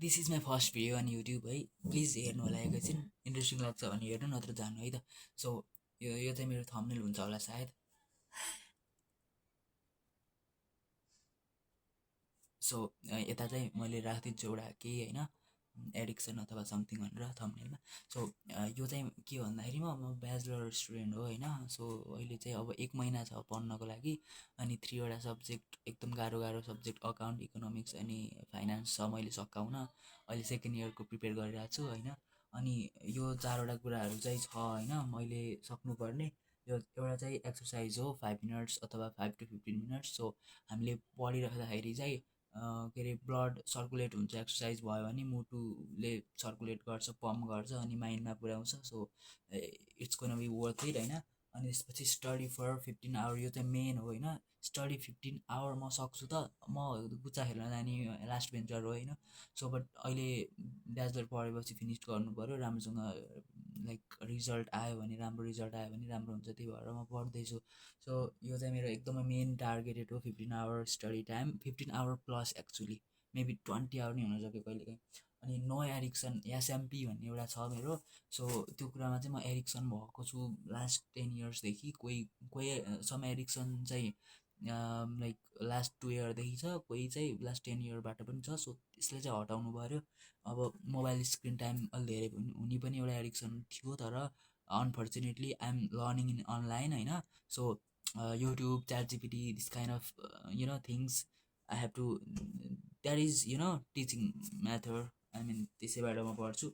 This is my first video on YouTube है, please हेर्नु होला एकैछिन, इन्ट्रेस्टिङ लाग्छ भने हेर्नु, नत्र जानु है त। सो यो चाहिँ मेरो थम्बनेल हुन्छ होला सायद। सो यता चाहिँ मैले राखिदिन्छु एउटा केही होइन, एडिक्सन अथवा समथिङ भनेर थम्बनेलमा। सो यो चाहिँ के हो भन्दाखेरि म ब्याचलर स्टुडेन्ट हो होइन। सो अहिले चाहिँ अब 1 महिना छ पढ्नको लागि, अनि 3वटा सब्जेक्ट एकदम गाह्रो गाह्रो सब्जेक्ट, अकाउन्ट, इकोनोमिक्स अनि फाइनेन्स छ मैले सकाउन। अहिले सेकेन्ड इयरको प्रिपेयर गरिरहेको छु होइन। अनि यो 4वटा कुराहरू चाहिँ छ होइन मैले सक्नुपर्ने। यो एउटा चाहिँ एक्सर्साइज हो 5 मिनट्स अथवा 5 to 15 मिनट्स। सो हामीले पढिराख्दाखेरि चाहिँ के अरे ब्लड सर्कुलेट हुन्छ, एक्सर्साइज भयो भने मुटुले सर्कुलेट गर्छ, पम्प गर्छ अनि माइन्डमा पुर्याउँछ। So it's gonna be worth it होइन। अनि त्यसपछि स्टडी फर 15 आवर, यो चाहिँ मेन हो होइन। स्टडी 15 आवर म सक्छु त, म गुच्चा खेल्न जाने लास्ट बेन्चर हो होइन। सो बट अहिले ब्याचलर पढेपछि फिनिस गर्नु पऱ्यो राम्रोसँग, लाइक रिजल्ट आयो भने, राम्रो रिजल्ट आयो भने राम्रो हुन्छ, त्यही भएर म पढ्दैछु। सो यो चाहिँ मेरो एकदमै मेन टार्गेटेड हो, 15 hour study time, 15 hour plus actually, maybe 20 hour नै हुनसक्यो कहिलेकाहीँ। अनि नो एडिक्सन एसएमपी भन्ने एउटा छ मेरो। सो त्यो कुरामा चाहिँ म एडिक्सन भएको छु लास्ट 10 इयर्सदेखि। कोही कोही सम एडिक्सन चाहिँ लाइक लास्ट 2 इयरदेखि छ, कोही चाहिँ लास्ट 10 इयरबाट पनि छ। सो यसलाई चाहिँ हटाउनु पऱ्यो। अब मोबाइल स्क्रिन टाइम अलि धेरै हुने पनि एउटा एडिक्सन थियो, तर unfortunately I am learning in online होइन। So YouTube, chat GPT, this kind of things I have to, that is teaching method, I mean त्यसैबाट म पढ्छु।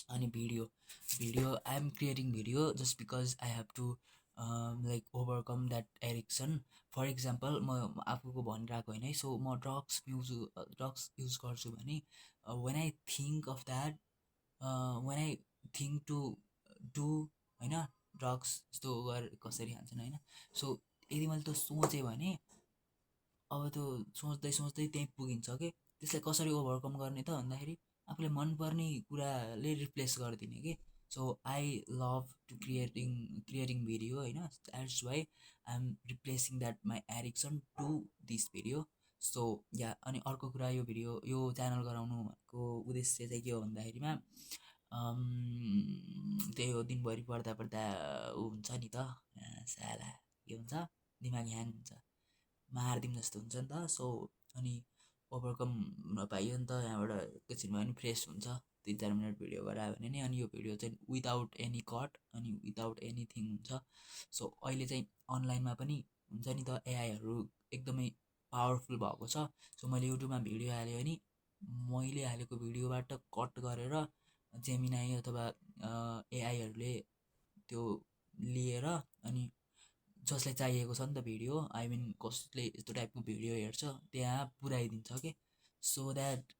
अनि video I am creating video just because I have to like overcome that addiction. For example म आफूको भनिरहेको होइन है। So म ड्रग्स युज गर्छु भने when I think of that, when I think to do होइन, ड्रग्स यस्तो कसरी खान्छन् होइन। सो यदि मैले त्यो सोचेँ भने अब त्यो सोच्दै सोच्दै त्यहीँ पुगिन्छ कि। त्यसलाई कसरी ओभरकम गर्ने त भन्दाखेरि आफूलाई मनपर्ने कुराले रिप्लेस गरिदिने कि। So I love to creating video होइन, that's why I am replacing that my addiction to this video. So yeah अनि अर्को कुरा, यो च्यानल गराउनुको उद्देश्य चाहिँ के हो भन्दाखेरिमा त्यही हो, दिनभरि पढ्दा पढ्दा ऊ हुन्छ नि त, साला के हुन्छ, दिमाग ह्याङ हुन्छ, मारिदिउँ जस्तो हुन्छ नि त। सो अनि ओभरकम पाइयो नि त यहाँबाट, एकैछिन भयो भने फ्रेस हुन्छ 3-4 मिनट भिडियो गरायो भने नि। अनि यो भिडियो चाहिँ विदाउट एनी कट अनि विदाउट एनिथिङ हुन्छ। सो अहिले चाहिँ अनलाइनमा पनि हुन्छ नि त, एआईहरू एकदमै पावरफुल भएको छ। सो मैले युट्युबमा भिडियो हालेँ भने मैले हालेको भिडियोबाट कट गरेर जेमिनाई अथवा एआईहरूले त्यो लिएर अनि जसलाई चाहिएको छ नि त भिडियो, आई मिन कसले यस्तो टाइपको भिडियो हेर्छ त्यहाँ पुऱ्याइदिन्छ कि। सो द्याट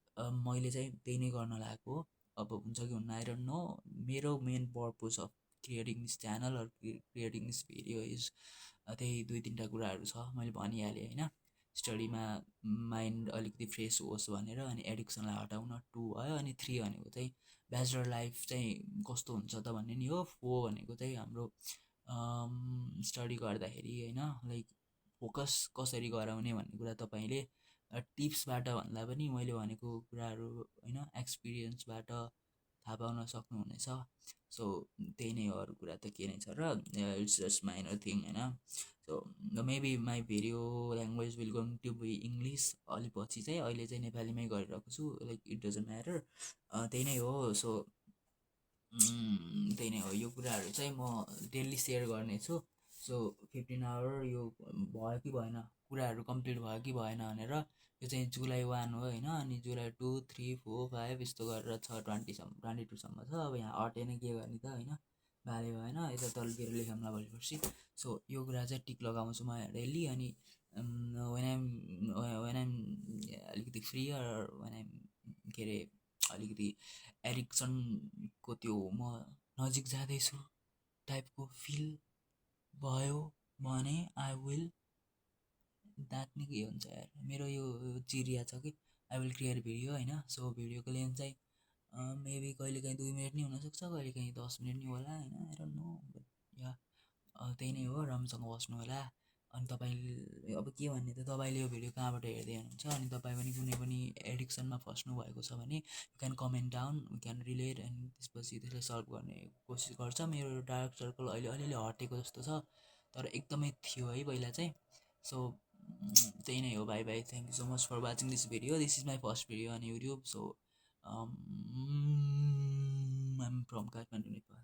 मैले चाहिँ त्यही नै गर्न लागेको हो। अब हुन्छ कि हुन्न आई डोन्ट नो। मेरो main purpose of creating this channel or creating this video is त्यही 2-3टा कुराहरू छ मैले भनिहालेँ होइन। स्टडीमा माइन्ड अलिकति फ्रेस होस् भनेर, अनि एडिक्सनलाई हटाउन 2 भयो, अनि 3 भनेको चाहिँ ब्याचलर लाइफ चाहिँ कस्तो हुन्छ त भन्ने नि हो। 4 भनेको चाहिँ हाम्रो स्टडी गर्दाखेरि होइन, लाइक फोकस कसरी गराउने भन्ने कुरा तपाईँले टिप्सबाट भन्दा पनि मैले भनेको कुराहरू होइन एक्सपिरियन्सबाट थाहा पाउन सक्नुहुनेछ। सो त्यही नै हो, अरू कुरा त के नै छ र, इट्स जस्ट माइनर थिङ होइन। So maybe my video language will going to be English अलि पछि चाहिँ, अहिले चाहिँ नेपालीमै गरिरहेको छु, लाइक इट डजन्ट म्याटर, त्यही नै हो। सो त्यही नै हो, यो कुराहरू चाहिँ म डेली सेयर गर्नेछु। सो 15 आवर यो भयो कि भएन, कुराहरू कम्प्लिट भयो कि भएन भनेर। यो चाहिँ जुलाई 1 हो होइन, अनि जुलाई 2, 3, 4, 5 यस्तो गरेर छ, 22सम्म छ। अब यहाँ अटेन के गर्ने त होइन, बाले भएन, यता तलतिर लेखौँला भोलि पर्सि। सो यो कुरा चाहिँ टिक लगाउँछु म डेली। अनि वेन आइम अलिकति फ्री वेन आइम के अरे अलिकति एडिक्सनको त्यो म नजिक जाँदैछु टाइपको फिल भयो भने आई विल, द्याट नै के हुन्छ यार, मेरो यो चिरिया छ कि आई विल क्रिएट भिडियो होइन। सो भिडियोको लेन्थ चाहिँ मेबी कहिलेकाहीँ 2 मिनट नि हुनसक्छ, कहिलेकाहीँ 10 मिनट नि होला होइन, आई डोन्ट नो। बट या त्यही नै हो, राम्रोसँग बस्नु होला। अनि तपाईँले अब के भन्ने त, तपाईँले यो भिडियो कहाँबाट हेर्दै हुनुहुन्छ अनि तपाईँ पनि कुनै पनि एडिक्सनमा फस्नु भएको छ भने you can comment down, we can relate and त्यसपछि त्यसलाई सल्भ गर्ने कोसिस गर्छ। मेरो डार्क सर्कल अहिले अलिअलि हटेको जस्तो छ, तर एकदमै थियो है पहिला चाहिँ। सो त्यही नै हो। Bye bye, thank you so much for watching this video. This is my first video on YouTube. So I'm from Kathmandu, Nepal.